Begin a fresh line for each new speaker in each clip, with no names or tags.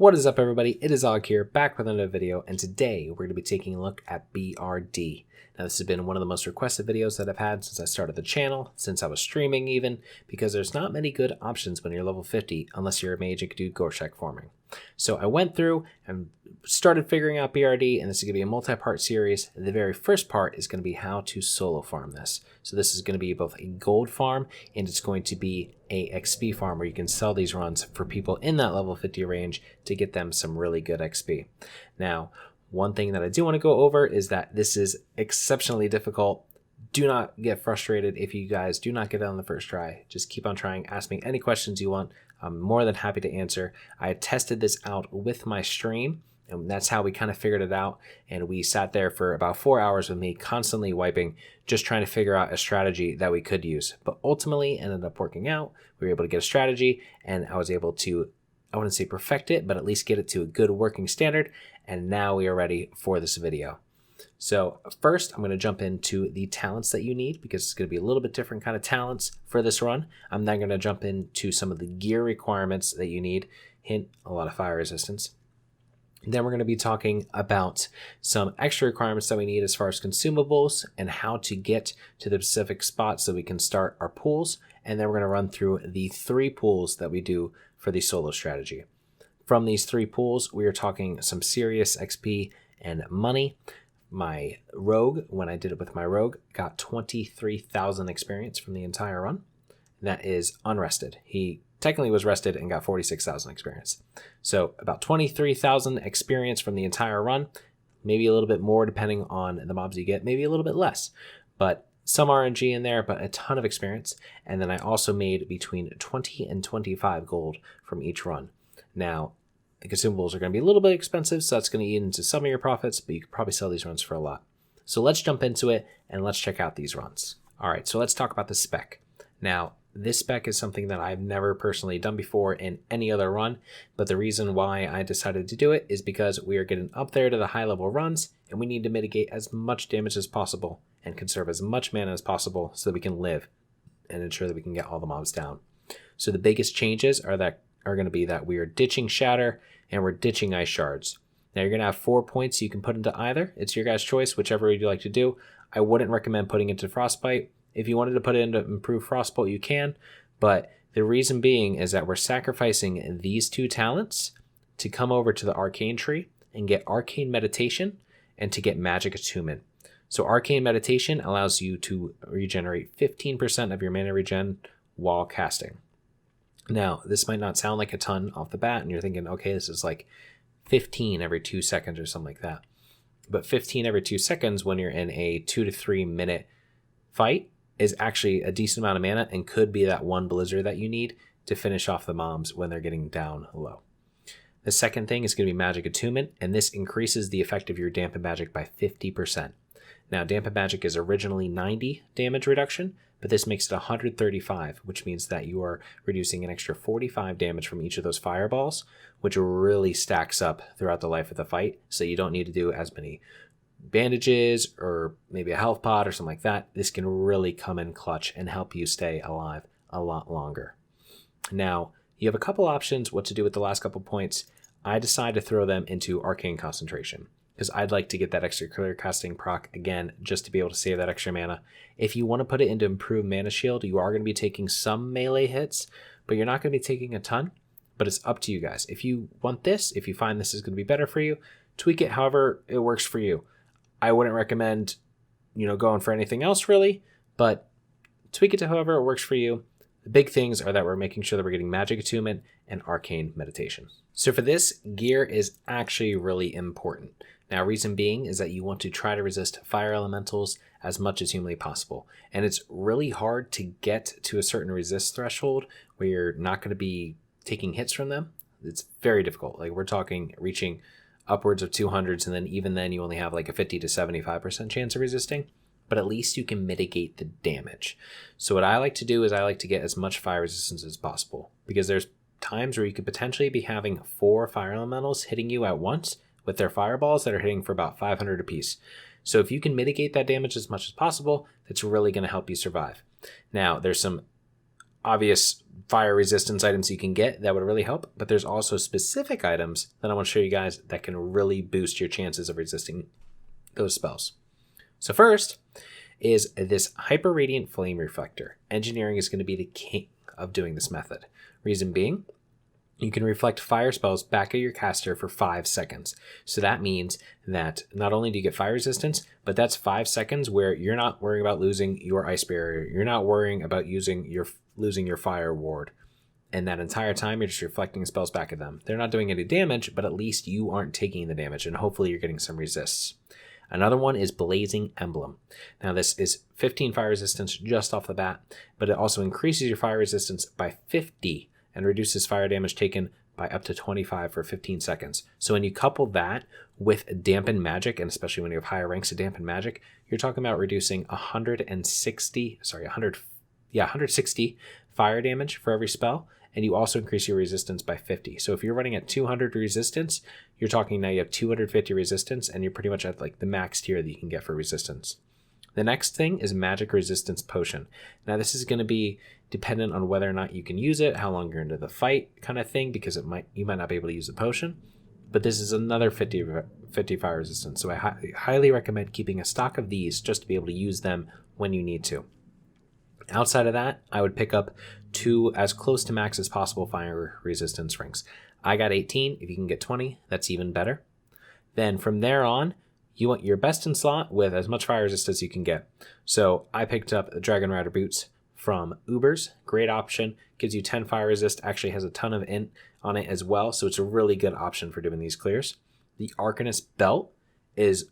What is up, everybody? It is Og here, back with another video, and today we're going to be taking a look at BRD. Now, this has been one of the most requested videos that I've had since I started the channel, since I was streaming even, because there's not many good options when you're level 50 unless you're a mage and can do Gorshek farming. So I went through and started figuring out BRD, and this is going to be a multi-part series. The very first part is going to be how to solo farm this. So this is going to be both a gold farm and it's going to be a XP farm where you can sell these runs for people in that level 50 range to get them some really good XP. Now, one thing that I do want to go over is that this is exceptionally difficult. Do not get frustrated if you guys do not get it on the first try. Just keep on trying. Ask me any questions you want. I'm more than happy to answer. I tested this out with my stream, and that's how we kind of figured it out. And we sat there for about 4 hours with me constantly wiping, just trying to figure out a strategy that we could use. But ultimately ended up working out. We were able to get a strategy, and I was able to, I wouldn't say perfect it, but at least get it to a good working standard. And now we are ready for this video. So first, I'm going to jump into the talents that you need, because it's going to be a little bit different kind of talents for this run. I'm then going to jump into some of the gear requirements that you need. Hint, a lot of fire resistance. Then we're going to be talking about some extra requirements that we need as far as consumables and how to get to the specific spots so we can start our pools. And then we're going to run through the 3 pools that we do for the solo strategy. From these 3 pools, we are talking some serious XP and money. My rogue, when I did it with my rogue, got 23,000 experience from the entire run. That is unrested. He technically was rested and got 46,000 experience. So about 23,000 experience from the entire run, maybe a little bit more depending on the mobs you get, maybe a little bit less, but some RNG in there, but a ton of experience. And then I also made between 20 and 25 gold from each run. Now, the consumables are going to be a little bit expensive, so that's going to eat into some of your profits, but you could probably sell these runs for a lot. So let's jump into it and let's check out these runs. All right, so let's talk about the spec. Now, this spec is something that I've never personally done before in any other run, but the reason why I decided to do it is because we are getting up there to the high level runs, and we need to mitigate as much damage as possible and conserve as much mana as possible so that we can live and ensure that we can get all the mobs down. So the biggest changes are going to be that we are ditching Shatter and we're ditching Ice Shards. Now you're going to have 4 points you can put into either. It's your guys' choice, whichever you'd like to do. I wouldn't recommend putting it into Frostbite. If you wanted to put it into Improve Frostbolt, you can, but the reason being is that we're sacrificing these 2 talents to come over to the Arcane tree and get Arcane Meditation and to get Magic Attunement. So Arcane Meditation allows you to regenerate 15% of your mana regen while casting. Now, this might not sound like a ton off the bat, and you're thinking, okay, this is like 15 every 2 seconds or something like that. But 15 every 2 seconds when you're in a 2 to 3 minute fight is actually a decent amount of mana and could be that one blizzard that you need to finish off the mobs when they're getting down low. The second thing is going to be Magic Attunement, and this increases the effect of your Dampen Magic by 50%. Now, Dampen Magic is originally 90 damage reduction, but this makes it 135, which means that you are reducing an extra 45 damage from each of those fireballs, which really stacks up throughout the life of the fight, so you don't need to do as many bandages or maybe a health pot or something like that. This can really come in clutch and help you stay alive a lot longer. Now, you have a couple options what to do with the last couple points. I decided to throw them into Arcane Concentration, because I'd like to get that extra clear casting proc again, just to be able to save that extra mana. If you want to put it into Improved Mana Shield, you are going to be taking some melee hits, but you're not going to be taking a ton, but it's up to you guys. If you want this, if you find this is going to be better for you, tweak it however it works for you. I wouldn't recommend, going for anything else really, but tweak it to however it works for you. The big things are that we're making sure that we're getting Magic Attunement and Arcane Meditation. So for this, gear is actually really important. Now, reason being is that you want to try to resist fire elementals as much as humanly possible. And it's really hard to get to a certain resist threshold where you're not going to be taking hits from them. It's very difficult. Like, we're talking reaching upwards of 200s, and then even then you only have like a 50 to 75% chance of resisting. But at least you can mitigate the damage. So what I like to do is I like to get as much fire resistance as possible, because there's times where you could potentially be having 4 fire elementals hitting you at once with their fireballs that are hitting for about 500 apiece. So if you can mitigate that damage as much as possible, that's really going to help you survive. Now, there's some obvious fire resistance items you can get that would really help, but there's also specific items that I want to show you guys that can really boost your chances of resisting those spells. So first is this Hyper Radiant Flame Reflector. Engineering is going to be the king of doing this method. Reason being, you can reflect fire spells back at your caster for 5 seconds. So that means that not only do you get fire resistance, but that's 5 seconds where you're not worrying about losing your ice barrier. You're not worrying about losing your fire ward. And that entire time, you're just reflecting spells back at them. They're not doing any damage, but at least you aren't taking the damage, and hopefully you're getting some resists. Another one is Blazing Emblem. Now this is 15 fire resistance just off the bat, but it also increases your fire resistance by 50 and reduces fire damage taken by up to 25 for 15 seconds. So when you couple that with Dampen Magic, and especially when you have higher ranks of Dampen Magic, you're talking about reducing 160 fire damage for every spell, and you also increase your resistance by 50. So if you're running at 200 resistance, you're talking now you have 250 resistance, and you're pretty much at like the max tier that you can get for resistance. The next thing is Magic Resistance Potion. Now this is going to be dependent on whether or not you can use it, how long you're into the fight kind of thing, because you might not be able to use the potion. But this is another 50 fire resistance. So I highly recommend keeping a stock of these just to be able to use them when you need to. Outside of that, I would pick up 2 as close to max as possible fire resistance rings. I got 18. If you can get 20, that's even better. Then from there on, you want your best in slot with as much fire resistance as you can get. So I picked up the Dragon Rider boots from Ubers. Great option. Gives you 10 fire resist. Actually has a ton of int on it as well. So it's a really good option for doing these clears. The Arcanist belt is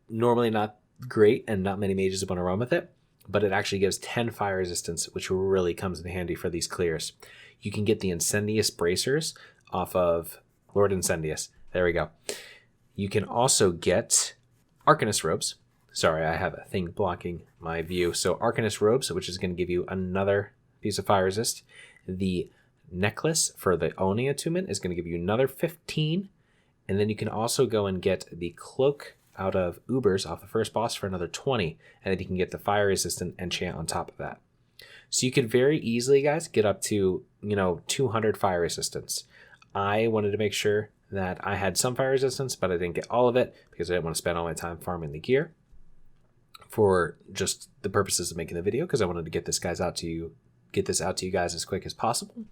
normally not great and not many mages want to run with it, but it actually gives 10 fire resistance, which really comes in handy for these clears. You can get the Incendious bracers off of Lord Incendious. There we go. You can also get Arcanist robes. Sorry, I have a thing blocking my view. So Arcanist robes, which is going to give you another piece of fire resist. The necklace for the Oni attunement is going to give you another 15. And then you can also go and get the cloak out of Ubers off the first boss for another 20. And then you can get the fire resistant enchant on top of that. So you could very easily, guys, get up to, 200 fire resistance. I wanted to make sure that I had some fire resistance, but I didn't get all of it because I didn't want to spend all my time farming the gear for just the purposes of making the video, because I wanted to get this out to you guys as quick as possible.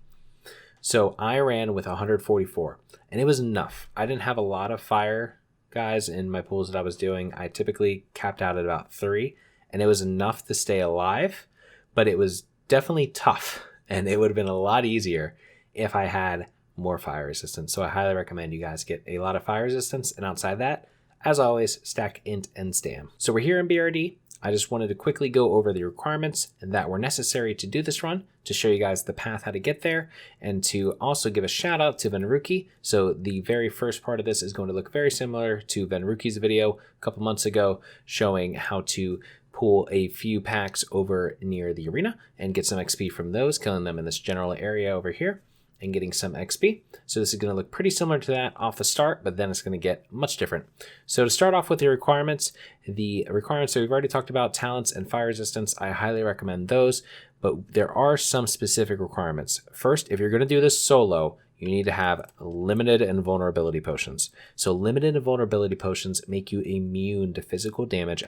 So I ran with 144, and it was enough. I didn't have a lot of fire guys in my pools that I was doing. I typically capped out at about 3, and it was enough to stay alive, but it was definitely tough, and it would have been a lot easier if I had more fire resistance. So I highly recommend you guys get a lot of fire resistance, and outside that, as always, stack int and stam. So we're here in BRD. I just wanted to quickly go over the requirements that were necessary to do this run, to show you guys the path how to get there, and to also give a shout out to Venruki. So the very first part of this is going to look very similar to Venruki's video a couple months ago, showing how to pull a few packs over near the arena and get some XP from those, killing them in this general area over here and getting some XP. So this is going to look pretty similar to that off the start, but then it's going to get much different. So to start off with the requirements that we've already talked about, talents and fire resistance, I highly recommend those, but there are some specific requirements. First, if you're going to do this solo, you need to have limited and vulnerability potions. So limited and vulnerability potions make you immune to physical damage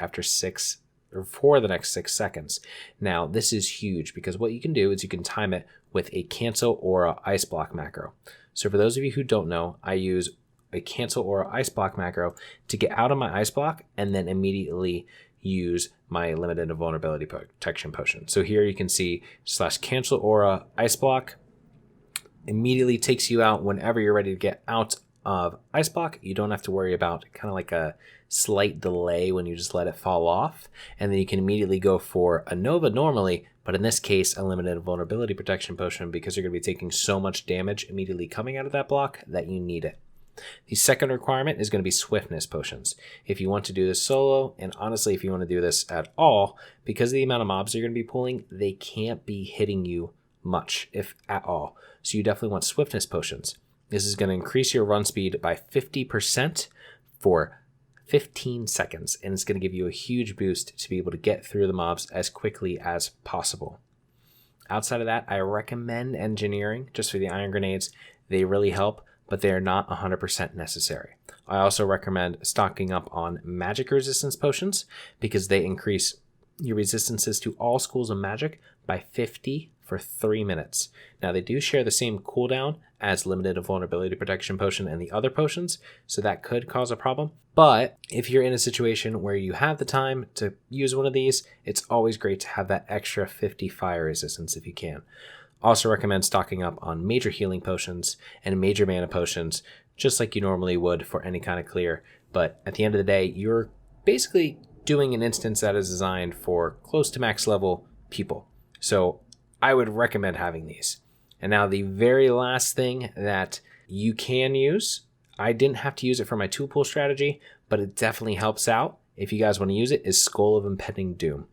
for the next 6 seconds. Now, this is huge because what you can do is you can time it with a cancel aura ice block macro. So for those of you who don't know, I use a cancel aura ice block macro to get out of my ice block and then immediately use my limited and vulnerability protection potion. So here you can see /cancel aura ice block immediately takes you out whenever you're ready to get out of ice block. You don't have to worry about kind of like a slight delay when you just let it fall off, and then you can immediately go for a Nova normally, but in this case a limited vulnerability protection potion, because you're going to be taking so much damage immediately coming out of that block that you need it. The second requirement is going to be swiftness potions. If you want to do this solo, and honestly if you want to do this at all, because of the amount of mobs you're going to be pulling, they can't be hitting you much, if at all. So you definitely want swiftness potions. This is going to increase your run speed by 50% for 15 seconds, and it's going to give you a huge boost to be able to get through the mobs as quickly as possible. Outside of that, I recommend engineering just for the iron grenades. They really help, but they are not 100% necessary. I also recommend stocking up on magic resistance potions because they increase your resistances to all schools of magic by 50 for 3 minutes. Now, they do share the same cooldown as limited vulnerability protection potion and the other potions, so that could cause a problem. But if you're in a situation where you have the time to use one of these, it's always great to have that extra 50 fire resistance if you can. Also recommend stocking up on major healing potions and major mana potions, just like you normally would for any kind of clear. But at the end of the day, you're basically doing an instance that is designed for close to max level people. So I would recommend having these. And now the very last thing that you can use, I didn't have to use it for my tool pool strategy, but it definitely helps out if you guys want to use it, is Skull of Impending Doom.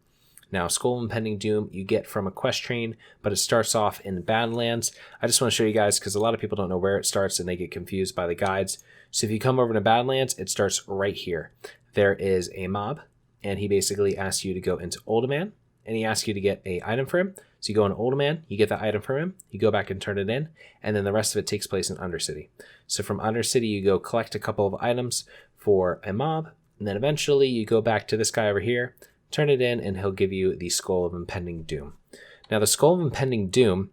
Now, Skull of Impending Doom you get from a quest train, but it starts off in Badlands. I just want to show you guys because a lot of people don't know where it starts and they get confused by the guides. So if you come over to Badlands, it starts right here. There is a mob, and he basically asks you to go into Uldaman, and he asks you to get an item for him. So you go into Uldaman, you get the item from him, you go back and turn it in, and then the rest of it takes place in Undercity. So from Undercity, you go collect a couple of items for a mob, and then eventually you go back to this guy over here, turn it in, and he'll give you the Skull of Impending Doom. Now, the Skull of Impending Doom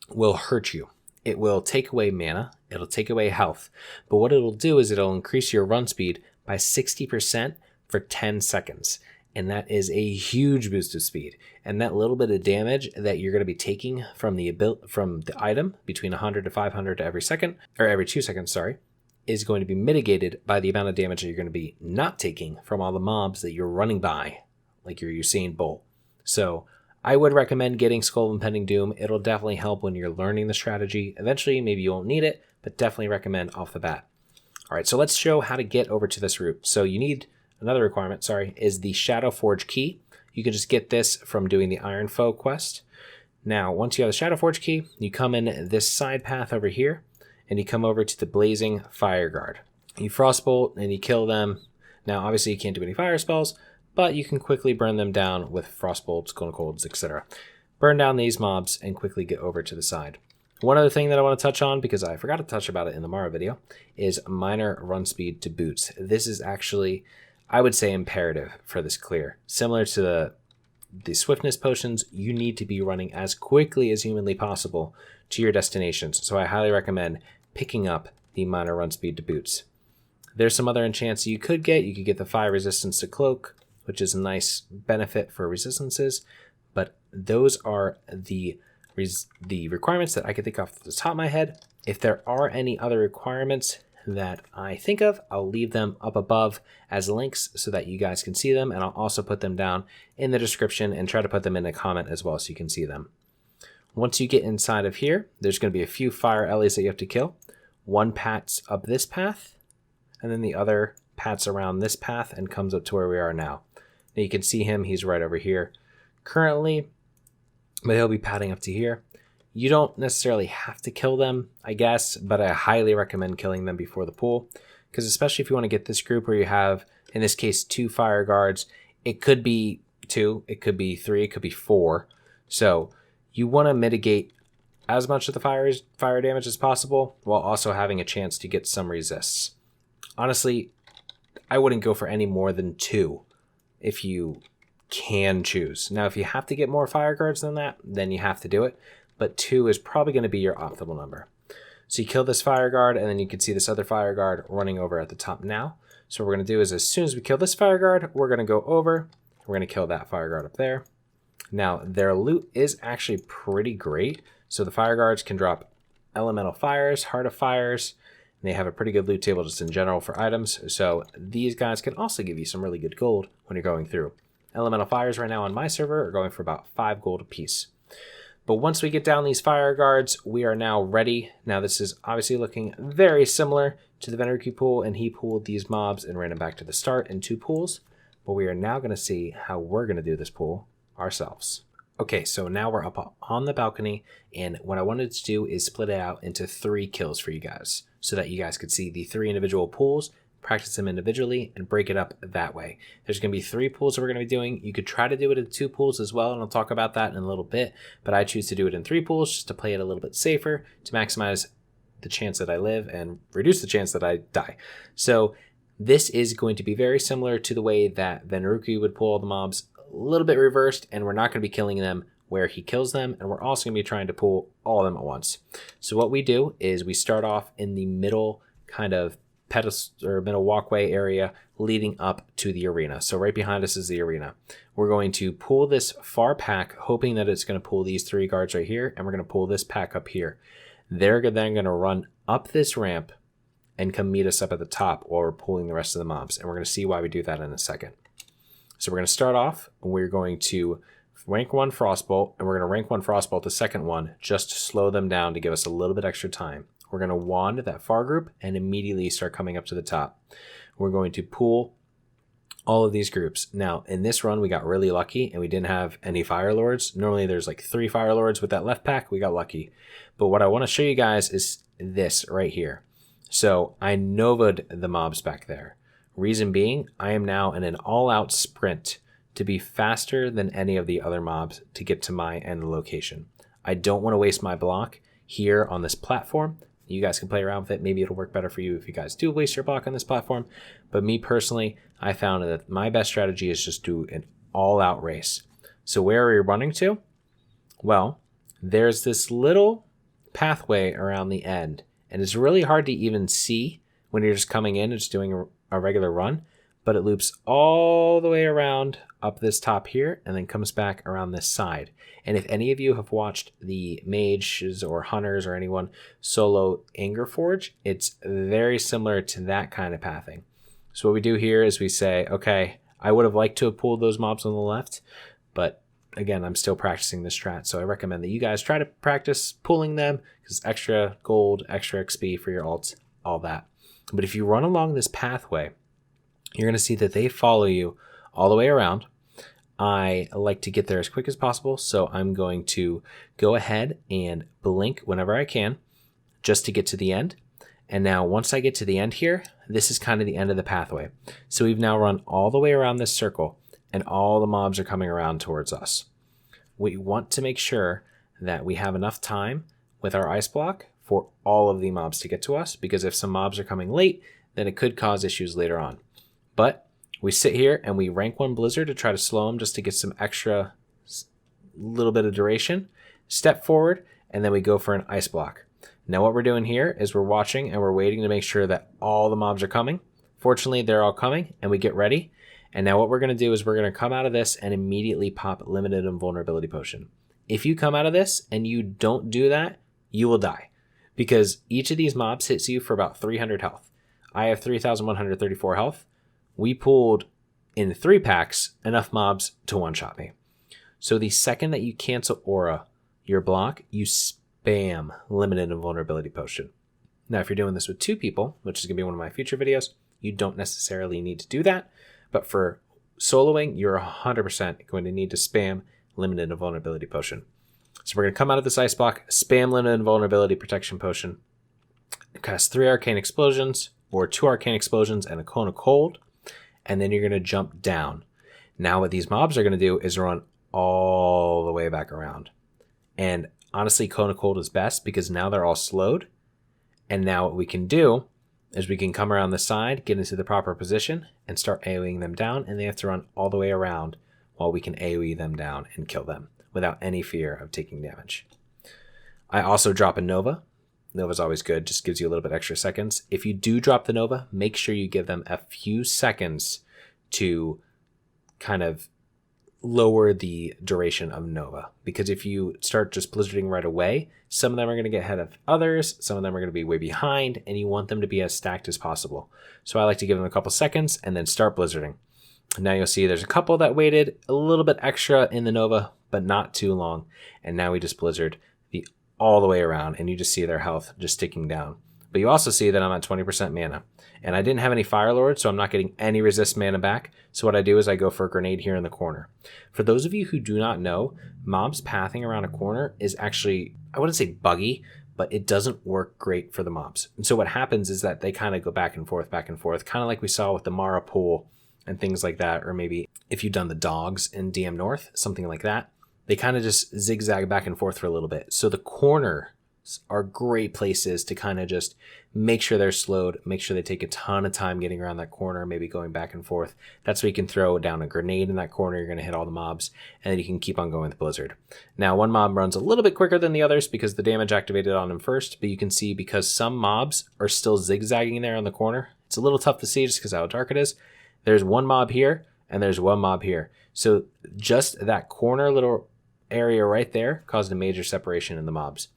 will hurt you. It will take away mana, it'll take away health, but what it'll do is it'll increase your run speed by 60% for 10 seconds. And that is a huge boost of speed. And that little bit of damage that you're going to be taking from the item, between 100 to 500 every second, or every 2 seconds, sorry, is going to be mitigated by the amount of damage that you're going to be not taking from all the mobs that you're running by, like your Usain Bolt. So I would recommend getting Skull of Impending Doom. It'll definitely help when you're learning the strategy. Eventually, maybe you won't need it, but definitely recommend off the bat. All right, so let's show how to get over to this route. So you need another requirement, is the Shadow Forge key. You can just get this from doing the Iron Foe quest. Now, once you have the Shadow Forge key, you come in this side path over here, and you come over to the Blazing Fire Guard. You Frostbolt, and you kill them. Now, obviously, you can't do any fire spells, but you can quickly burn them down with Frostbolts, Golden Colds, etc. Burn down these mobs and quickly get over to the side. One other thing that I want to touch on, because I forgot to touch about it in the Mara video, is minor run speed to boots. This is actually, I would say, imperative for this clear. Similar to the swiftness potions, you need to be running as quickly as humanly possible to your destinations. So I highly recommend picking up the minor run speed to boots. There's some other enchants you could get. You could get the fire resistance to cloak, which is a nice benefit for resistances, but those are the requirements that I can think off the top of my head. If there are any other requirements that I think of, I'll leave them up above as links so that you guys can see them, and I'll also put them down in the description and try to put them in a comment as well so you can see them. Once you get inside of here, there's going to be a few fire Ellies that you have to kill. One pats up this path, and then the other pats around this path and comes up to where we are now. Now you can see him, he's right over here currently, but he'll be padding up to here. You don't necessarily have to kill them, I guess, but I highly recommend killing them before the pool, because especially if you want to get this group where you have, in this case, 2 fire guards, it could be 2, it could be 3, it could be 4. So you want to mitigate as much of the fire damage as possible while also having a chance to get some resists. Honestly, I wouldn't go for any more than 2 if you can choose. Now, if you have to get more fire guards than that, then you have to do it. But 2 is probably going to be your optimal number. So you kill this fire guard, and then you can see this other fire guard running over at the top now. So what we're going to do is, as soon as we kill this fire guard, we're going to go over. We're going to kill that fire guard up there. Now, their loot is actually pretty great. So the fire guards can drop elemental fires, heart of fires, and they have a pretty good loot table just in general for items. So these guys can also give you some really good gold when you're going through. Elemental fires right now on my server are going for about 5 gold a piece. But once we get down these fire guards, we are now ready. Now this is obviously looking very similar to the Veneriki pool, and he pooled these mobs and ran them back to the start in 2 pools. But we are now going to see how we're going to do this pool ourselves. Okay, so now we're up on the balcony, and what I wanted to do is split it out into 3 kills for you guys, so that you guys could see the 3 individual pools practice them individually, and break it up that way. There's going to be 3 pools that we're going to be doing. You could try to do it in 2 pools as well, and I'll talk about that in a little bit, but I choose to do it in 3 pools just to play it a little bit safer, to maximize the chance that I live and reduce the chance that I die. So this is going to be very similar to the way that Venruki would pull all the mobs, a little bit reversed, and we're not going to be killing them where he kills them, and we're also going to be trying to pull all of them at once. So what we do is we start off in the middle kind of pedestal or middle walkway area leading up to the arena. So right behind us is the arena. We're going to pull this far pack, hoping that it's going to pull these 3 guards right here, and we're going to pull this pack up here. They're then going to run up this ramp and come meet us up at the top while we're pulling the rest of the mobs, and we're going to see why we do that in a second. So we're going to start off, and we're going to rank 1 Frostbolt, and we're going to rank 1 Frostbolt the second one just to slow them down to give us a little bit extra time. We're going to wand that far group and immediately start coming up to the top. We're going to pull all of these groups. Now, in this run, we got really lucky and we didn't have any Fire Lords. Normally, there's like 3 Fire Lords with that left pack. We got lucky. But what I want to show you guys is this right here. So I Nova'd the mobs back there. Reason being, I am now in an all-out sprint to be faster than any of the other mobs to get to my end location. I don't want to waste my block here on this platform. You guys can play around with it. Maybe it'll work better for you if you guys do waste your block on this platform. But me personally, I found that my best strategy is just do an all-out race. So where are we running to? Well, there's this little pathway around the end, and it's really hard to even see when you're just coming in and just doing a regular run, but it loops all the way around up this top here and then comes back around this side. And if any of you have watched the mages or hunters or anyone solo Angerforge, it's very similar to that kind of pathing. So what we do here is we say, okay, I would have liked to have pulled those mobs on the left, but again, I'm still practicing this strat, so I recommend that you guys try to practice pulling them, because extra gold, extra XP for your ults, all that. But if you run along this pathway, you're going to see that they follow you all the way around. I like to get there as quick as possible, so I'm going to go ahead and blink whenever I can just to get to the end. And now once I get to the end here, this is kind of the end of the pathway. So we've now run all the way around this circle, and all the mobs are coming around towards us. We want to make sure that we have enough time with our ice block for all of the mobs to get to us, because if some mobs are coming late, then it could cause issues later on. But we sit here and we rank 1 Blizzard to try to slow them just to get some extra little bit of duration. Step forward, and then we go for an ice block. Now what we're doing here is we're watching and we're waiting to make sure that all the mobs are coming. Fortunately, they're all coming, and we get ready. And now what we're going to do is we're going to come out of this and immediately pop Limited Invulnerability Potion. If you come out of this and you don't do that, you will die, because each of these mobs hits you for about 300 health. I have 3,134 health. We pulled in 3 packs enough mobs to one-shot me. So the second that you cancel aura your block, you spam Limited Invulnerability Potion. Now, if you're doing this with 2 people, which is going to be one of my future videos, you don't necessarily need to do that. But for soloing, you're 100% going to need to spam Limited Invulnerability Potion. So we're going to come out of this ice block, spam Limited Invulnerability Protection Potion, cast 3 Arcane Explosions, or 2 Arcane Explosions and a Cone of Cold, and then you're going to jump down. Now what these mobs are going to do is run all the way back around. And honestly, Cone of Cold is best because now they're all slowed. And now what we can do is we can come around the side, get into the proper position, and start AoEing them down, and they have to run all the way around while we can AoE them down and kill them without any fear of taking damage. I also drop a Nova. Nova's always good, just gives you a little bit extra seconds. If you do drop the Nova, make sure you give them a few seconds to kind of lower the duration of Nova, because if you start just blizzarding right away, some of them are going to get ahead of others, some of them are going to be way behind, and you want them to be as stacked as possible. So I like to give them a couple seconds and then start blizzarding. Now you'll see there's a couple that waited a little bit extra in the Nova, but not too long, and now we just blizzard all the way around, and you just see their health just ticking down. But you also see that I'm at 20% mana, and I didn't have any Fire Lord, so I'm not getting any resist mana back. So what I do is I go for a grenade here in the corner. For those of you who do not know, mobs pathing around a corner is actually, I wouldn't say buggy, but it doesn't work great for the mobs. And so what happens is that they kind of go back and forth, kind of like we saw with the Mara pool and things like that, or maybe if you've done the dogs in DM North, something like that. They kind of just zigzag back and forth for a little bit. So the corners are great places to kind of just make sure they're slowed, make sure they take a ton of time getting around that corner, maybe going back and forth. That's where you can throw down a grenade in that corner. You're going to hit all the mobs, and then you can keep on going with Blizzard. Now, one mob runs a little bit quicker than the others because the damage activated on him first, but you can see because some mobs are still zigzagging there on the corner, it's a little tough to see just because how dark it is. There's one mob here, and there's one mob here. So just that corner little area right there caused a major separation in the mobs.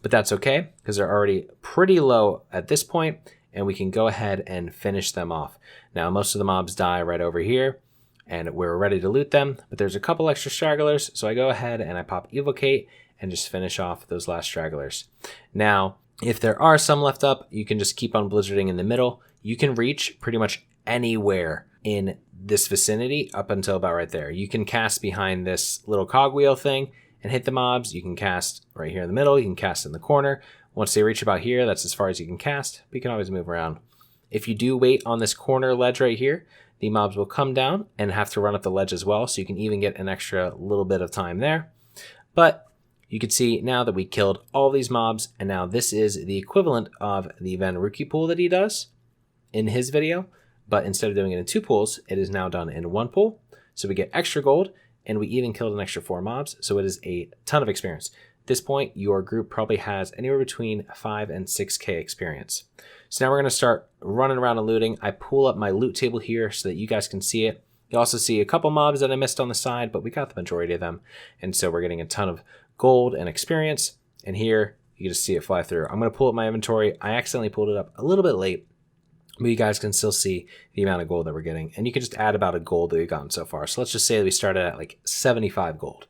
But that's okay because they're already pretty low at this point, and we can go ahead and finish them off. Now, most of the mobs die right over here, and we're ready to loot them, but there's a couple extra stragglers, so I go ahead and I pop Evocate and just finish off those last stragglers. Now, if there are some left up, you can just keep on blizzarding in the middle. You can reach pretty much anywhere in this vicinity up until about right there. You can cast behind this little cogwheel thing and hit the mobs. You can cast right here in the middle. You can cast in the corner. Once they reach about here, that's as far as you can cast, but you can always move around. If you do wait on this corner ledge right here, the mobs will come down and have to run up the ledge as well, so you can even get an extra little bit of time there. But you can see now that we killed all these mobs, and now this is the equivalent of the Van Rookie pool that he does in his video, but instead of doing it in 2 pools, it is now done in 1 pool. So we get extra gold, and we even killed an extra 4 mobs, so it is a ton of experience. At this point, your group probably has anywhere between 5 and 6k experience. So now we're going to start running around and looting. I pull up my loot table here so that you guys can see it. You also see a couple mobs that I missed on the side, but we got the majority of them, and so we're getting a ton of gold and experience. And here, you just see it fly through. I'm going to pull up my inventory. I accidentally pulled it up a little bit late, but you guys can still see the amount of gold that we're getting. And you can just add about a gold that we've gotten so far. So let's just say that we started at like 75 gold.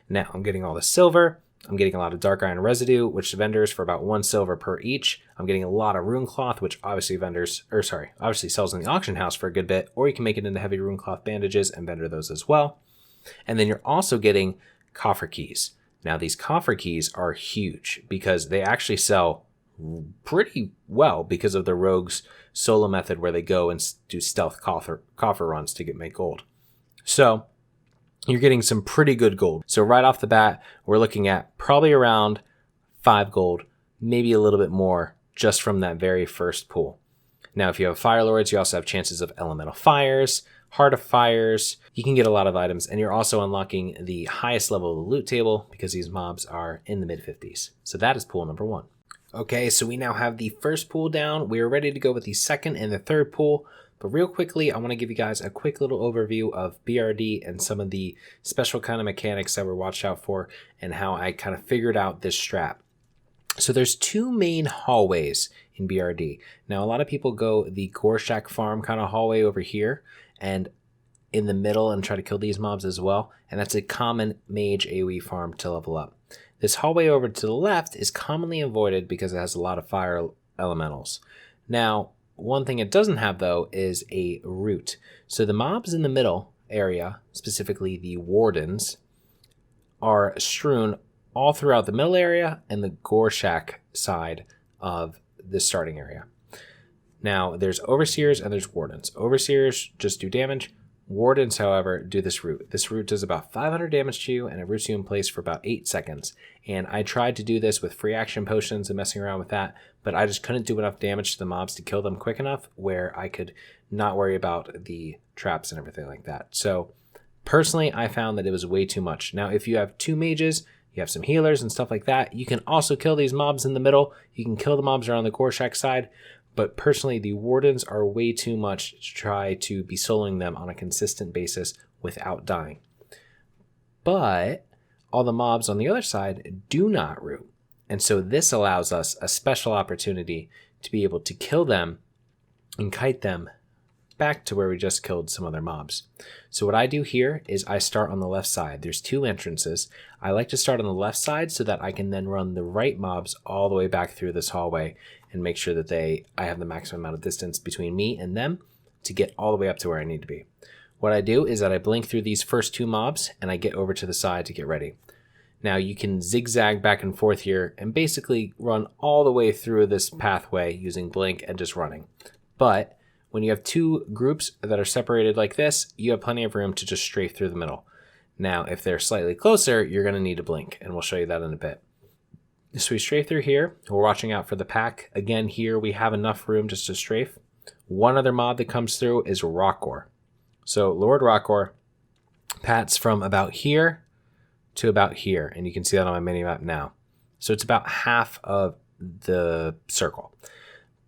Now I'm getting all the silver. I'm getting a lot of dark iron residue, which vendors for about 1 silver per each. I'm getting a lot of rune cloth, which obviously obviously sells in the auction house for a good bit, or you can make it into heavy rune cloth bandages and vendor those as well. And then you're also getting coffer keys. Now these coffer keys are huge because they actually sell pretty well because of the rogues solo method where they go and do stealth coffer runs to make gold. So you're getting some pretty good gold. So right off the bat, we're looking at probably around 5 gold, maybe a little bit more just from that very first pool. Now, if you have Fire Lords, you also have chances of Elemental Fires, Heart of Fires. You can get a lot of items, and you're also unlocking the highest level of the loot table because these mobs are in the mid-50s. So that is pool number 1. Okay, so we now have the first pool down. We are ready to go with the second and the third pool. But real quickly, I want to give you guys a quick little overview of BRD and some of the special kind of mechanics that we're watched out for and how I kind of figured out this strat. So there's 2 main hallways in BRD. Now, a lot of people go the Gorshak farm kind of hallway over here and in the middle and try to kill these mobs as well. And that's a common mage AOE farm to level up. This hallway over to the left is commonly avoided because it has a lot of fire elementals. Now, one thing it doesn't have, though, is a route. So the mobs in the middle area, specifically the wardens, are strewn all throughout the middle area and the Gorshak side of the starting area. Now, there's overseers and there's wardens. Overseers just do damage. Wardens, however, do this route. This route does about 500 damage to you, and it roots you in place for about 8 seconds. And I tried to do this with free action potions and messing around with that, but I just couldn't do enough damage to the mobs to kill them quick enough where I could not worry about the traps and everything like that. So personally, I found that it was way too much. Now, if you have 2 mages, you have some healers and stuff like that, you can also kill these mobs in the middle. You can kill the mobs around the Gorshak side. But personally, the wardens are way too much to try to be soloing them on a consistent basis without dying. But all the mobs on the other side do not root. And so this allows us a special opportunity to be able to kill them and kite them back to where we just killed some other mobs. So what I do here is I start on the left side. There's 2 entrances. I like to start on the left side so that I can then run the right mobs all the way back through this hallway and make sure that I have the maximum amount of distance between me and them to get all the way up to where I need to be. What I do is that I blink through these first 2 mobs and I get over to the side to get ready. Now you can zigzag back and forth here and basically run all the way through this pathway using blink and just running. But when you have two groups that are separated like this, you have plenty of room to just strafe through the middle. Now, if they're slightly closer, you're going to need to blink, and we'll show you that in a bit. So we strafe through here. We're watching out for the pack. Again, here we have enough room just to strafe. One other mob that comes through is Rockor. So Lord Rockor pats from about here to about here, and you can see that on my mini map now. So it's about half of the circle.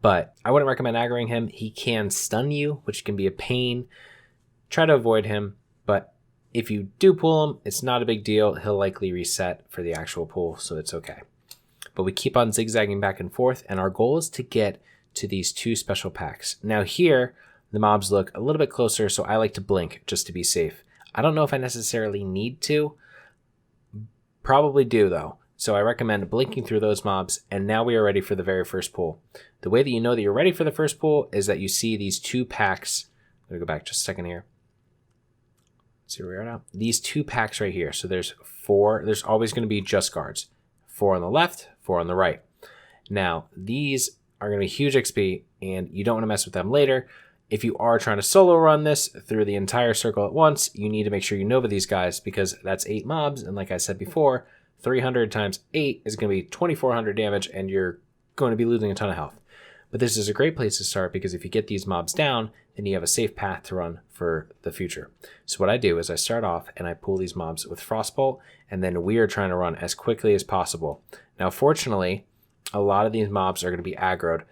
But I wouldn't recommend aggroing him. He can stun you, which can be a pain. Try to avoid him, but if you do pull him, it's not a big deal. He'll likely reset for the actual pull, so it's okay. But we keep on zigzagging back and forth, and our goal is to get to these two special packs. Now here, the mobs look a little bit closer, so I like to blink just to be safe. I don't know if I necessarily need to. Probably do, though. So I recommend blinking through those mobs, and now we are ready for the very first pull. The way that you know that you're ready for the first pull is that you see these two packs. I'm going to go back just a second here. See where we are now? These two packs right here. So there's four. There's always going to be just guards. 4 on the left, 4 on the right. Now, these are going to be huge XP, and you don't want to mess with them later. If you are trying to solo run this through the entire circle at once, you need to make sure you Nova these guys, because that's 8 mobs, and like I said before, 300 times 8 is going to be 2,400 damage, and you're going to be losing a ton of health. But this is a great place to start, because if you get these mobs down, then you have a safe path to run for the future. So what I do is I start off and I pull these mobs with Frostbolt, and then we are trying to run as quickly as possible. Now, fortunately, a lot of these mobs are going to be aggroed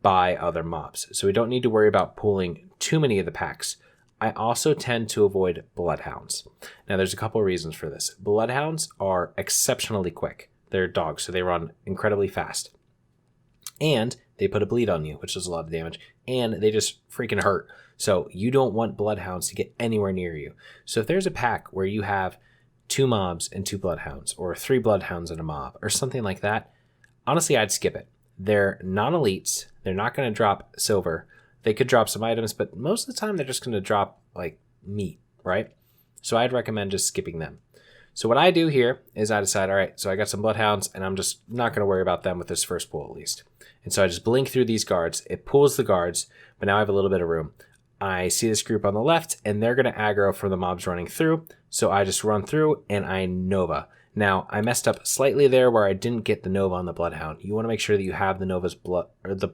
by other mobs, so we don't need to worry about pulling too many of the packs. I also tend to avoid Bloodhounds. Now, there's a couple of reasons for this. Bloodhounds are exceptionally quick. They're dogs, so they run incredibly fast. And they put a bleed on you, which does a lot of damage, and they just freaking hurt. So you don't want Bloodhounds to get anywhere near you. So if there's a pack where you have 2 mobs and 2 Bloodhounds, or 3 Bloodhounds and a mob, or something like that, honestly, I'd skip it. They're non-elites. They're not going to drop silver. They could drop some items, but most of the time they're just going to drop like meat, right? So I'd recommend just skipping them. So what I do here is I decide, all right, so I got some Bloodhounds, and I'm just not going to worry about them with this first pull at least. And so I just blink through these guards. It pulls the guards, but now I have a little bit of room. I see this group on the left, and they're going to aggro from the mobs running through. So I just run through, and I Nova. Now, I messed up slightly there where I didn't get the Nova on the Bloodhound. You want to make sure that you have the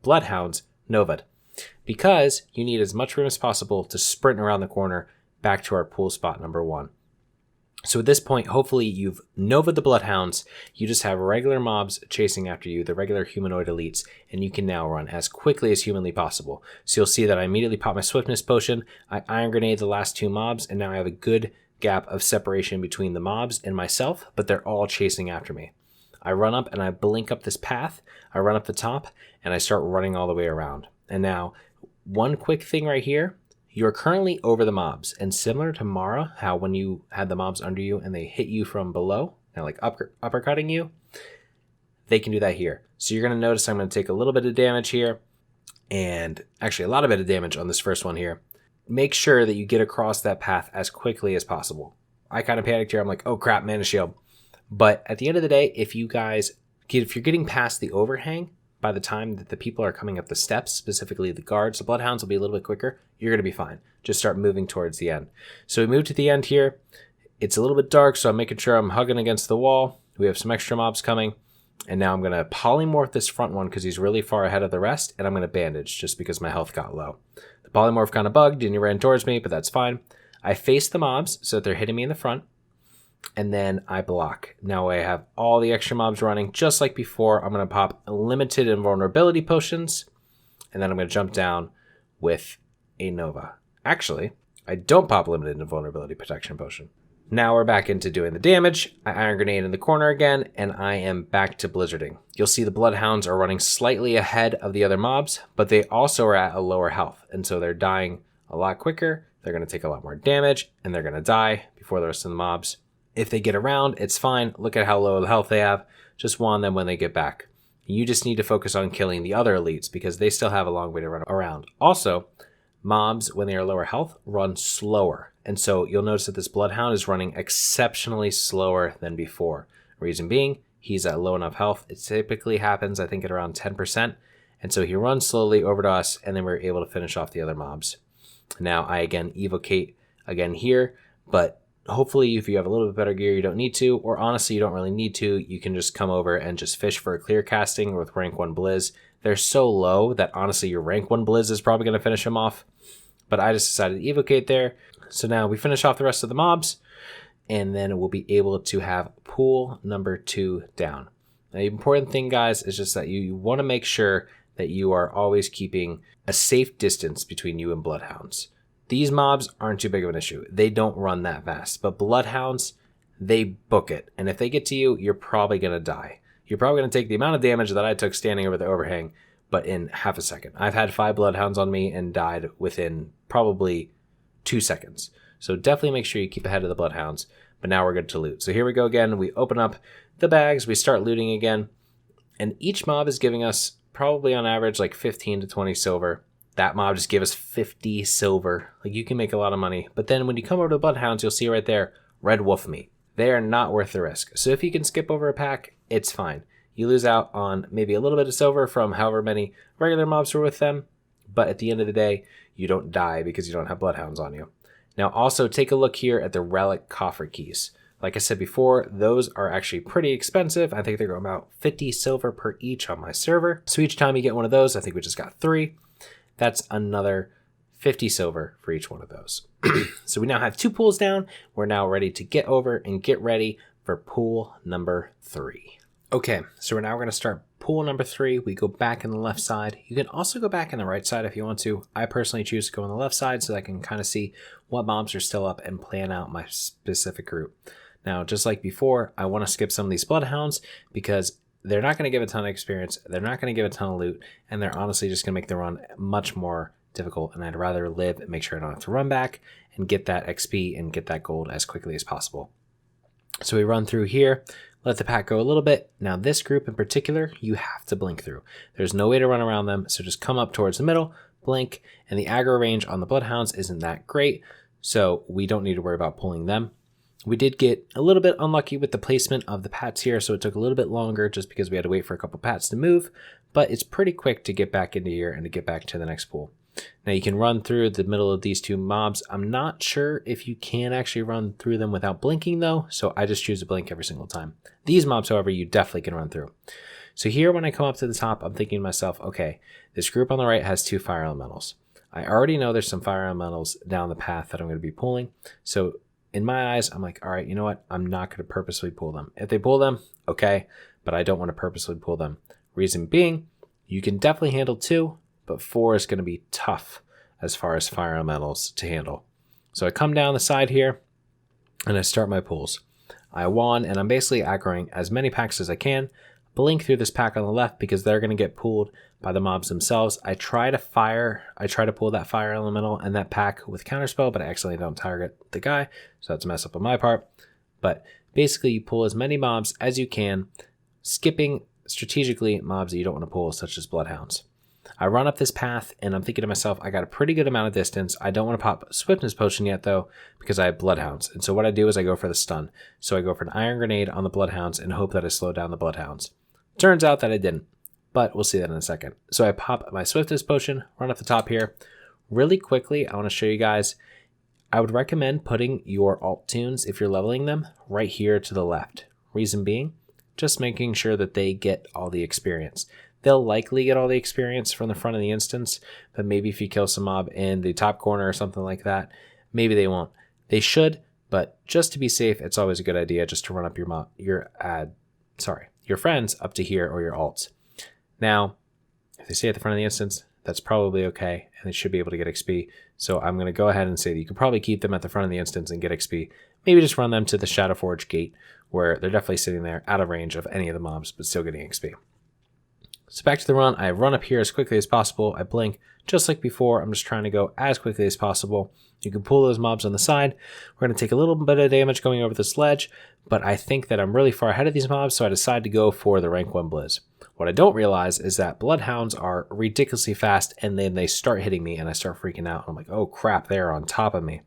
Bloodhounds Nova'd, because you need as much room as possible to sprint around the corner back to our pool spot number 1. So at this point, hopefully you've Nova'd the Bloodhounds, you just have regular mobs chasing after you, the regular humanoid elites, and you can now run as quickly as humanly possible. So you'll see that I immediately pop my Swiftness Potion, I Iron Grenade the last 2 mobs, and now I have a good gap of separation between the mobs and myself, but they're all chasing after me. I run up and I blink up this path, I run up the top, and I start running all the way around. And now, one quick thing right here, you're currently over the mobs, and similar to Mara, how when you had the mobs under you and they hit you from below, now like uppercutting you, they can do that here. So you're going to notice I'm going to take a little bit of damage here, and actually a lot of bit of damage on this first one here. Make sure that you get across that path as quickly as possible. I kind of panicked here. I'm like, oh crap, mana shield. But at the end of the day, if you're getting past the overhang, by the time that the people are coming up the steps, specifically the guards, the Bloodhounds will be a little bit quicker. You're going to be fine. Just start moving towards the end. So we move to the end here. It's a little bit dark, so I'm making sure I'm hugging against the wall. We have some extra mobs coming. And now I'm going to polymorph this front one because he's really far ahead of the rest. And I'm going to bandage just because my health got low. The polymorph kind of bugged and he ran towards me, but that's fine. I face the mobs so that they're hitting me in the front. And then I block. Now I have all the extra mobs running just like before. I'm going to pop limited invulnerability potions. And then I'm going to jump down with a Nova. Actually, I don't pop limited invulnerability protection potion. Now we're back into doing the damage. I Iron Grenade in the corner again, and I am back to blizzarding. You'll see the Bloodhounds are running slightly ahead of the other mobs, but they also are at a lower health. And so they're dying a lot quicker. They're going to take a lot more damage, and they're going to die before the rest of the mobs. If they get around, it's fine. Look at how low the health they have. Just wand them when they get back. You just need to focus on killing the other elites because they still have a long way to run around. Also, mobs, when they are lower health, run slower. And so you'll notice that this Bloodhound is running exceptionally slower than before. Reason being, he's at low enough health. It typically happens, I think, at around 10%. And so he runs slowly over to us, and then we're able to finish off the other mobs. Now, I again evocate again here, but hopefully if you have a little bit better gear, you don't need to, or honestly, you don't really need to. You can just come over and just fish for a clear casting with rank 1 Blizz. They're so low that honestly your rank 1 Blizz is probably going to finish him off. But I just decided to evocate there. So now we finish off the rest of the mobs, and then we'll be able to have pool number 2 down. Now, the important thing, guys, is just that you want to make sure that you are always keeping a safe distance between you and Bloodhounds. These mobs aren't too big of an issue. They don't run that fast. But Bloodhounds, they book it. And if they get to you, you're probably going to die. You're probably going to take the amount of damage that I took standing over the overhang, but in half a second. I've had 5 Bloodhounds on me and died within probably 2 seconds. So definitely make sure you keep ahead of the Bloodhounds. But now we're good to loot. So here we go again. We open up the bags. We start looting again. And each mob is giving us probably on average like 15 to 20 silver. That mob just gave us 50 silver. Like, you can make a lot of money. But then when you come over to the Bloodhounds, you'll see right there, red wolf meat. They are not worth the risk. So if you can skip over a pack, it's fine. You lose out on maybe a little bit of silver from however many regular mobs were with them. But at the end of the day, you don't die because you don't have Bloodhounds on you. Now also take a look here at the relic coffer keys. Like I said before, those are actually pretty expensive. I think they're about 50 silver per each on my server. So each time you get one of those, I think we just got 3. That's another 50 silver for each one of those. So we now have 2 pools down. We're now ready to get over and get ready for pool number 3. Okay, so we're now going to start pool number 3. We go back in the left side. You can also go back in the right side if you want to. I personally choose to go on the left side so that I can kind of see what mobs are still up and plan out my specific route. Now, just like before, I want to skip some of these Bloodhounds because they're not going to give a ton of experience, they're not going to give a ton of loot, and they're honestly just going to make the run much more difficult, and I'd rather live and make sure I don't have to run back and get that XP and get that gold as quickly as possible. So we run through here, let the pack go a little bit. Now this group in particular, you have to blink through. There's no way to run around them, so just come up towards the middle, blink, and the aggro range on the Bloodhounds isn't that great, so we don't need to worry about pulling them. We did get a little bit unlucky with the placement of the pats here, so it took a little bit longer just because we had to wait for a couple pats to move, but it's pretty quick to get back into here and to get back to the next pool. Now you can run through the middle of these 2 mobs. I'm not sure if you can actually run through them without blinking though, so I just choose to blink every single time. These mobs, however, you definitely can run through. So here when I come up to the top, I'm thinking to myself, okay, this group on the right has 2 fire elementals. I already know there's some fire elementals down the path that I'm going to be pulling, so in my eyes, I'm like, all right, you know what? I'm not going to purposely pull them. If they pull them, okay, but I don't want to purposely pull them. Reason being, you can definitely handle 2, but 4 is going to be tough as far as fire elementals to handle. So I come down the side here, and I start my pulls. I won, and I'm basically aggroing as many packs as I can. Blink through this pack on the left because they're going to get pulled by the mobs themselves. I try to pull that fire elemental and that pack with counterspell, but I accidentally don't target the guy, so that's a mess up on my part. But basically you pull as many mobs as you can, skipping strategically mobs that you don't want to pull, such as Bloodhounds. I run up this path and I'm thinking to myself, I got a pretty good amount of distance. I don't want to pop Swiftness Potion yet though, because I have Bloodhounds. And so what I do is I go for the stun. So I go for an Iron Grenade on the Bloodhounds and hope that I slow down the Bloodhounds. Turns out that I didn't, but we'll see that in a second. So I pop my Swiftness Potion, run up the top here. Really quickly, I want to show you guys, I would recommend putting your alt tunes, if you're leveling them, right here to the left. Reason being, just making sure that they get all the experience. They'll likely get all the experience from the front of the instance, but maybe if you kill some mob in the top corner or something like that, maybe they won't. They should, but just to be safe, it's always a good idea just to run up your friends up to here or your alts. Now, if they stay at the front of the instance, that's probably okay, and they should be able to get XP. So I'm going to go ahead and say that you could probably keep them at the front of the instance and get XP. Maybe just run them to the Shadowforge gate, where they're definitely sitting there out of range of any of the mobs, but still getting XP. So back to the run, I run up here as quickly as possible. I blink just like before. I'm just trying to go as quickly as possible. You can pull those mobs on the side. We're going to take a little bit of damage going over this ledge, but I think that I'm really far ahead of these mobs, so I decide to go for the rank 1 Blizz. What I don't realize is that Bloodhounds are ridiculously fast, and then they start hitting me, and I start freaking out. I'm like, oh crap, they're on top of me.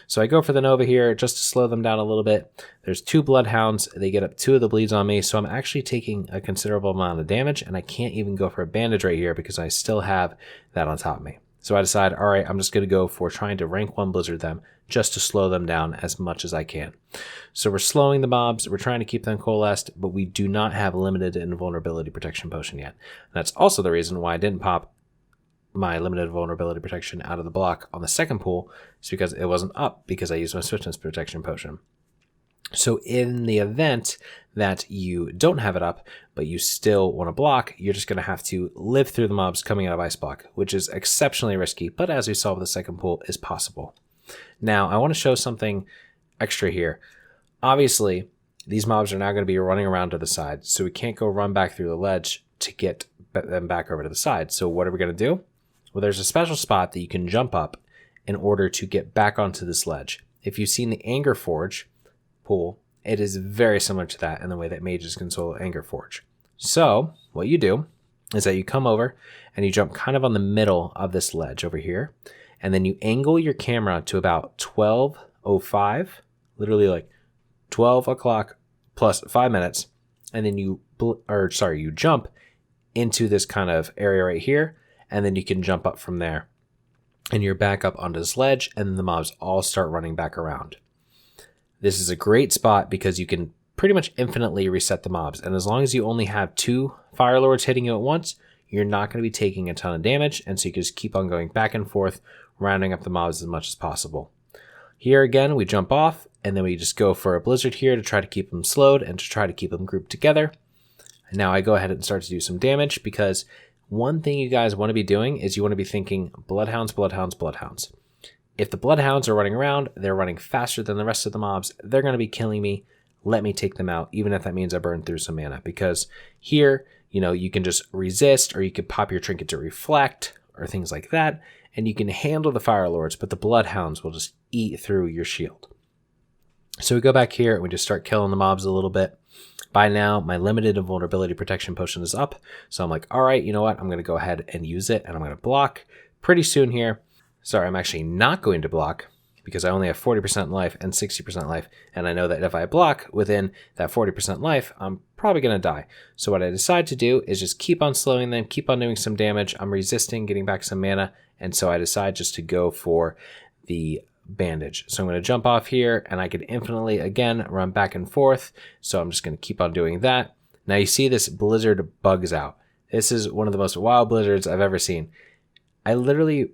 So I go for the Nova here just to slow them down a little bit. There's 2 Bloodhounds. They get up 2 of the bleeds on me, so I'm actually taking a considerable amount of damage, and I can't even go for a bandage right here because I still have that on top of me. So I decide, all right, I'm just going to go for trying to rank 1 Blizzard them just to slow them down as much as I can. So we're slowing the mobs, we're trying to keep them coalesced, but we do not have a limited invulnerability protection potion yet. And that's also the reason why I didn't pop my limited vulnerability protection out of the block on the second pool, is because it wasn't up because I used my swiftness protection potion. So in the event that you don't have it up, but you still want to block, you're just going to have to live through the mobs coming out of Ice Block, which is exceptionally risky, but as we saw with the second pool, is possible. Now, I want to show something extra here. Obviously, these mobs are now going to be running around to the side, so we can't go run back through the ledge to get them back over to the side. So what are we going to do? Well, there's a special spot that you can jump up in order to get back onto this ledge. If you've seen the Anger Forge pool, it is very similar to that in the way that mages control Anger Forge. So what you do is that you come over and you jump kind of on the middle of this ledge over here, and then you angle your camera to about 12:05, literally like 12 o'clock plus 5 minutes, and then you jump into this kind of area right here, and then you can jump up from there, and you're back up onto this ledge, and the mobs all start running back around. This is a great spot because you can pretty much infinitely reset the mobs, and as long as you only have 2 Fire Lords hitting you at once, you're not going to be taking a ton of damage, and so you can just keep on going back and forth, rounding up the mobs as much as possible. Here again, we jump off, and then we just go for a Blizzard here to try to keep them slowed and to try to keep them grouped together. And now I go ahead and start to do some damage, because one thing you guys want to be doing is you want to be thinking Bloodhounds, Bloodhounds, Bloodhounds. If the Bloodhounds are running around, they're running faster than the rest of the mobs, they're going to be killing me. Let me take them out, even if that means I burn through some mana, because here, you can just resist, or you could pop your trinket to reflect, or things like that, and you can handle the Fire Lords, but the Bloodhounds will just eat through your shield. So we go back here and we just start killing the mobs a little bit. By now, my limited invulnerability protection potion is up, so I'm like, all right, you know what? I'm going to go ahead and use it, and I'm going to block pretty soon here. Sorry, I'm actually not going to block because I only have 40% life and 60% life, and I know that if I block within that 40% life, I'm probably going to die. So what I decide to do is just keep on slowing them, keep on doing some damage. I'm resisting, getting back some mana, and so I decide just to go for the bandage. So I'm going to jump off here, and I could infinitely, again, run back and forth, so I'm just going to keep on doing that. Now you see this Blizzard bugs out. This is one of the most wild Blizzards I've ever seen. I literally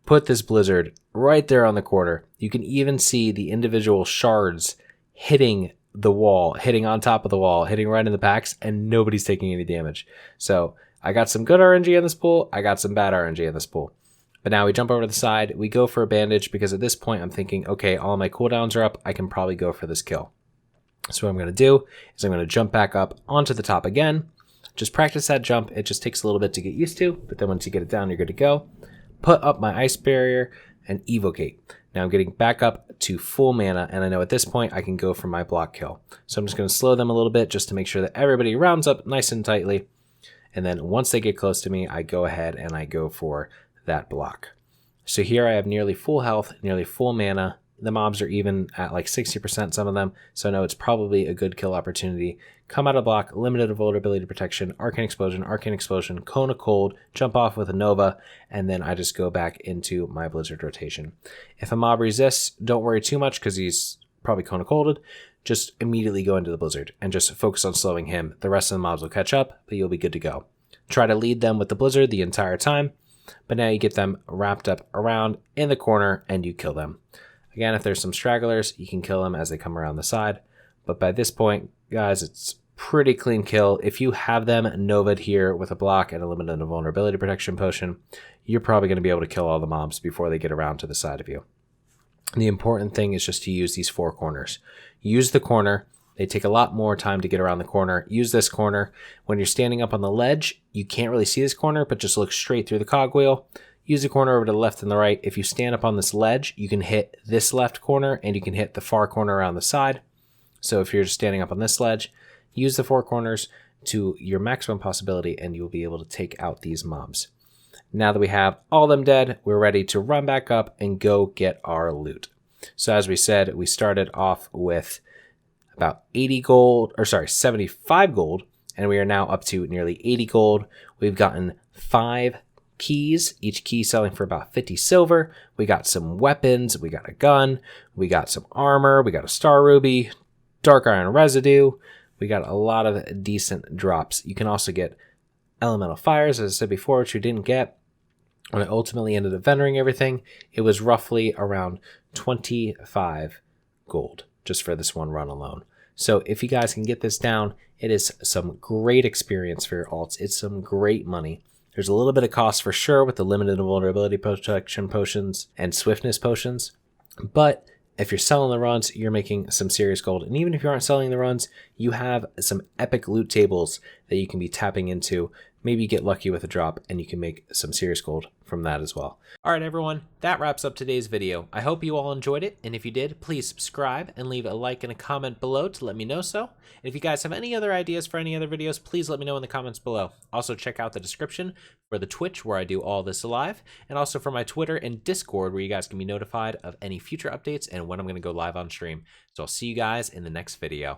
put this Blizzard right there on the corner. You can even see the individual shards hitting the wall, hitting on top of the wall, hitting right in the packs, and nobody's taking any damage. So I got some good RNG in this pool. I got some bad RNG in this pool. But now we jump over to the side. We go for a bandage because at this point I'm thinking, okay, all my cooldowns are up. I can probably go for this kill. So what I'm going to do is I'm going to jump back up onto the top again. Just practice that jump. It just takes a little bit to get used to, but then once you get it down, you're good to go. Put up my ice barrier and evocate. Now I'm getting back up to full mana, and I know at this point I can go for my block kill. So I'm just going to slow them a little bit just to make sure that everybody rounds up nice and tightly. And then once they get close to me, I go ahead and I go for that block. So here I have nearly full health, nearly full mana. The mobs are even at like 60%, some of them, so I know it's probably a good kill opportunity. Come out of block, limited vulnerability protection, arcane explosion, cone of cold, jump off with a Nova, and then I just go back into my Blizzard rotation. If a mob resists, don't worry too much because he's probably cone of colded. Just immediately go into the Blizzard and just focus on slowing him. The rest of the mobs will catch up, but you'll be good to go. Try to lead them with the Blizzard the entire time, but now you get them wrapped up around in the corner and you kill them. Again, if there's some stragglers, you can kill them as they come around the side. But by this point, guys, it's pretty clean kill. If you have them Nova'd here with a block and a limited vulnerability protection potion, you're probably going to be able to kill all the mobs before they get around to the side of you. The important thing is just to use these 4 corners. Use the corner. They take a lot more time to get around the corner. Use this corner. When you're standing up on the ledge, you can't really see this corner, but just look straight through the cogwheel. Use the corner over to the left and the right. If you stand up on this ledge, you can hit this left corner and you can hit the far corner around the side. So if you're just standing up on this ledge, use the 4 corners to your maximum possibility and you'll be able to take out these mobs. Now that we have all of them dead, we're ready to run back up and go get our loot. So as we said, we started off with about 80 gold, or sorry, 75 gold, and we are now up to nearly 80 gold. We've gotten 5 keys, each key selling for about 50 silver. We got some weapons, we got a gun, we got some armor, we got a star ruby, dark iron residue. We got a lot of decent drops. You can also get elemental fires, as I said before, which we didn't get. When I ultimately ended up vendoring everything, it was roughly around 25 gold just for this one run alone. So if you guys can get this down, it is some great experience for your alts. It's some great money. There's a little bit of cost for sure with the limited vulnerability protection potions and swiftness potions, but if you're selling the runs, you're making some serious gold. And even if you aren't selling the runs, you have some epic loot tables that you can be tapping into. Maybe you get lucky with a drop and you can make some serious gold from that as well. All right, everyone, that wraps up today's video. I hope you all enjoyed it. And if you did, please subscribe and leave a like and a comment below to let me know so. And if you guys have any other ideas for any other videos, please let me know in the comments below. Also, check out the description for the Twitch where I do all this live, and also for my Twitter and Discord where you guys can be notified of any future updates and when I'm going to go live on stream. So I'll see you guys in the next video.